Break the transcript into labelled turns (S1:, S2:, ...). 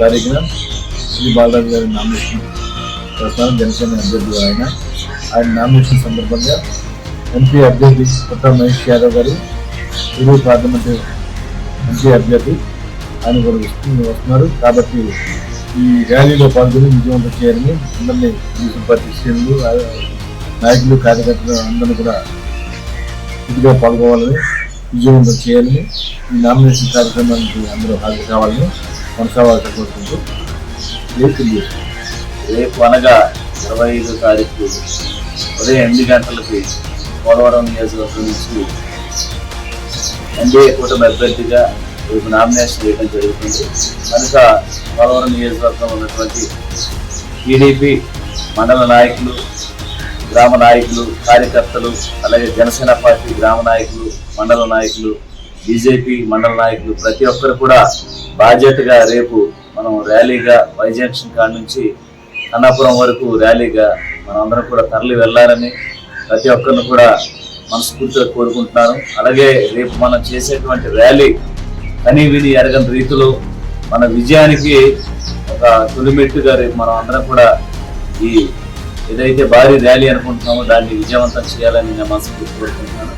S1: తారీఖున శ్రీ బాలరాజు గారి నామినేషన్ ప్రస్తుతం జనసేన అభ్యర్థి ఆయన నామినేషన్ సందర్భంగా ఎంపీ అభ్యర్థి కొత్త మహేష్ యాదవ్ గారు తెలుగు పార్లమెంటు ఎంపీ అభ్యర్థి ఆయన కూడా వస్తున్నారు. కాబట్టి ఈ ర్యాలీలో పాల్గొని విజయవంతం చేయాలని అందరినీ తెలుగు పార్టీ శ్రేణులు నాయకులు కార్యకర్తలు అందరినీ కూడా ఇదిగా పాల్గొవాలని విజయవంతం చేయాలని ఈ నామినేషన్ కార్యక్రమానికి అందరూ హాజరు కావాలని కొనసాగాల్సి కోరుకుంటూ
S2: రేపు అనగా 25వ తారీఖు ఉదయం 8 గంటలకి పోలవరం నియోజకవర్గం నుంచి ఎన్డీఏ కూటమి అభ్యర్థిగా రేపు నామినేషన్ వేయడం జరుగుతుంది. కనుక పోలవరం నియోజకవర్గంలో ఉన్నటువంటి టీడీపీ మండల నాయకులు, గ్రామ నాయకులు, కార్యకర్తలు, అలాగే జనసేన పార్టీ గ్రామ నాయకులు, మండల నాయకులు, బీజేపీ మండల నాయకులు ప్రతి ఒక్కరు కూడా బాధ్యతగా రేపు మనం ర్యాలీగా వై జంక్షన్ కాడ నుంచి అన్నాపురం వరకు ర్యాలీగా మనం అందరం కూడా తరలి వెళ్ళాలని ప్రతి ఒక్కరిని కూడా మనస్ఫూర్తిగా కోరుకుంటున్నాను. అలాగే రేపు మనం చేసేటువంటి ర్యాలీ కనీ విని ఎరగని రీతిలో మన విజయానికి ఒక తొలిమెట్టుగా రేపు మనం అందరం కూడా ఈ ఏదైతే భారీ ర్యాలీ అనుకుంటున్నామో దాన్ని విజయవంతం చేయాలని నేను మనస్ఫూర్తి కోరుకుంటున్నాను.